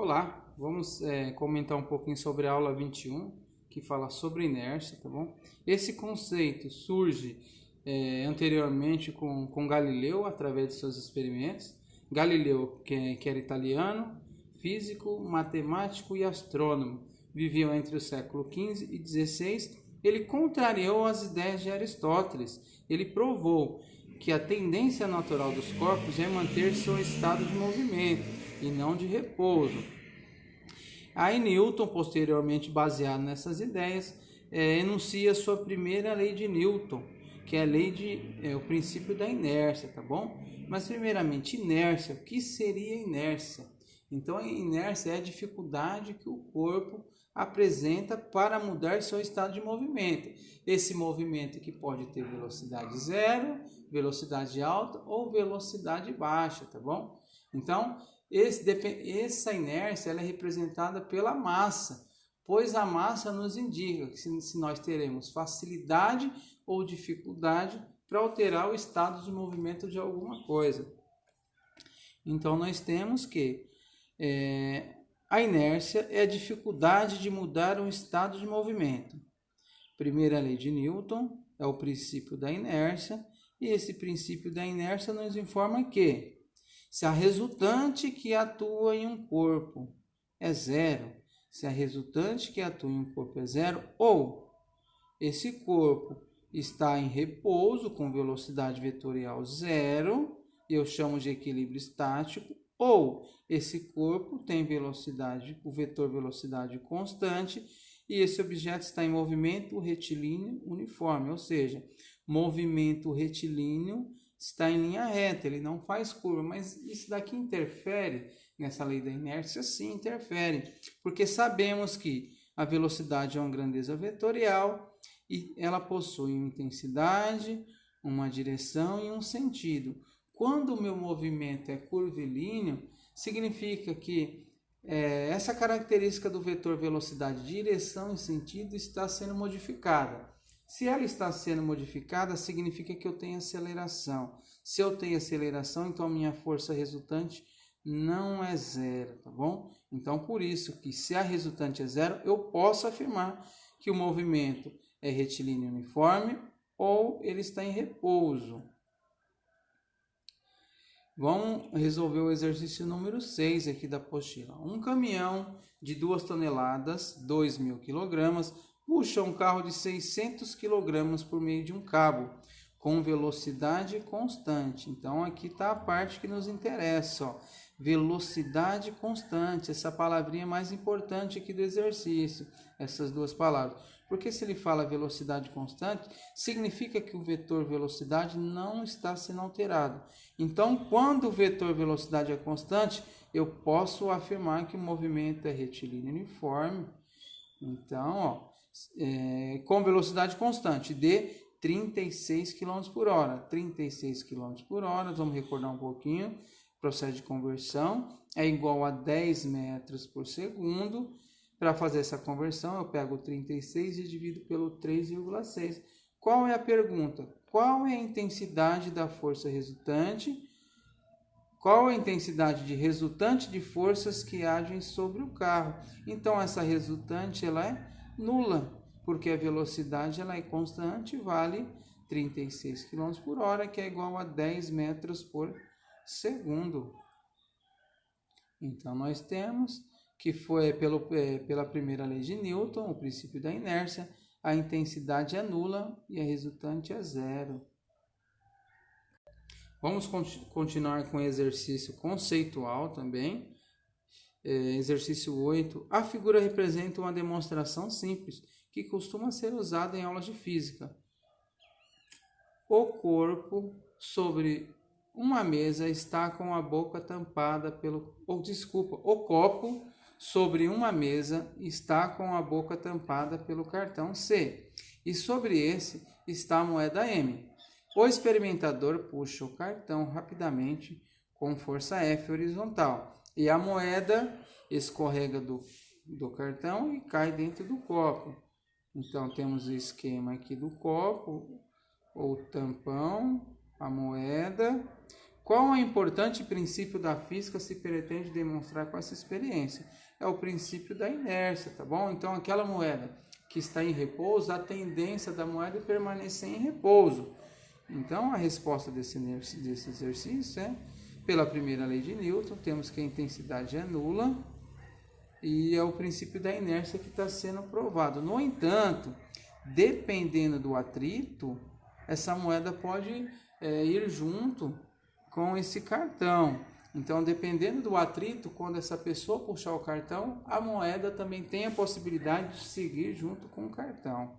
Olá, vamos comentar um pouquinho sobre a aula 21, que fala sobre inércia, tá bom? Esse conceito surge anteriormente com Galileu, através de seus experimentos. Galileu, que era italiano, físico, matemático e astrônomo, viveu entre o século XV e XVI. Ele contrariou as ideias de Aristóteles. Ele provou que a tendência natural dos corpos é manter seu estado de movimento e não de repouso. Aí Newton, posteriormente baseado nessas ideias, enuncia sua primeira lei de Newton, que é a lei o princípio da inércia, tá bom? Mas primeiramente, inércia, o que seria inércia? Então a inércia é a dificuldade que o corpo apresenta para mudar seu estado de movimento. Esse movimento que pode ter velocidade zero, velocidade alta ou velocidade baixa, tá bom? Então, essa inércia ela é representada pela massa, pois a massa nos indica que se nós teremos facilidade ou dificuldade para alterar o estado de movimento de alguma coisa. Então, nós temos que a inércia é a dificuldade de mudar um estado de movimento. Primeira lei de Newton é o princípio da inércia, e esse princípio da inércia nos informa que se a resultante que atua em um corpo é zero, se a resultante que atua em um corpo é zero, ou esse corpo está em repouso com velocidade vetorial zero, eu chamo de equilíbrio estático, ou esse corpo tem velocidade, o vetor velocidade constante, e esse objeto está em movimento retilíneo uniforme, ou seja, movimento retilíneo está em linha reta, ele não faz curva, mas isso daqui interfere nessa lei da inércia? Sim, interfere, porque sabemos que a velocidade é uma grandeza vetorial e ela possui uma intensidade, uma direção e um sentido. Quando o meu movimento é curvilíneo, significa que essa característica do vetor velocidade, direção e sentido está sendo modificada. Se ela está sendo modificada, significa que eu tenho aceleração. Se eu tenho aceleração, então a minha força resultante não é zero, tá bom? Então, por isso que se a resultante é zero, eu posso afirmar que o movimento é retilíneo uniforme ou ele está em repouso. Vamos resolver o exercício número 6 aqui da apostila. Um caminhão de 2 toneladas, 2.000 kg, puxa um carro de 600 kg por meio de um cabo, com velocidade constante. Então, aqui está a parte que nos interessa, ó. Velocidade constante, essa palavrinha mais importante aqui do exercício, essas duas palavras. Porque se ele fala velocidade constante, significa que o vetor velocidade não está sendo alterado. Então, quando o vetor velocidade é constante, eu posso afirmar que o movimento é retilíneo uniforme. Então, ó, com velocidade constante de 36 km por hora. 36 km por hora, vamos recordar um pouquinho, processo de conversão, é igual a 10 metros por segundo. Para fazer essa conversão, eu pego 36 e divido pelo 3,6. Qual é a pergunta? Qual é a intensidade da força resultante? Qual é a intensidade de resultante de forças que agem sobre o carro? Então, essa resultante ela é nula, porque a velocidade ela é constante, vale 36 km por hora, que é igual a 10 metros por segundo. Então, nós temos que foi pela primeira lei de Newton, o princípio da inércia, a intensidade é nula e a resultante é zero. Vamos continuar com o exercício conceitual também. Exercício 8. A figura representa uma demonstração simples que costuma ser usada em aulas de física. O corpo sobre uma mesa está com a boca tampada o copo sobre uma mesa está com a boca tampada pelo cartão C, e sobre esse está a moeda M. O experimentador puxa o cartão rapidamente com força F horizontal, e a moeda escorrega do cartão e cai dentro do copo. Então, temos o esquema aqui do copo, ou tampão, a moeda. Qual é o importante princípio da física se pretende demonstrar com essa experiência? É o princípio da inércia, tá bom? Então, aquela moeda que está em repouso, a tendência da moeda é permanecer em repouso. Então, a resposta desse exercício é, pela primeira lei de Newton, temos que a intensidade é nula e é o princípio da inércia que está sendo provado. No entanto, dependendo do atrito, essa moeda pode ir junto com esse cartão. Então, dependendo do atrito, quando essa pessoa puxar o cartão, a moeda também tem a possibilidade de seguir junto com o cartão.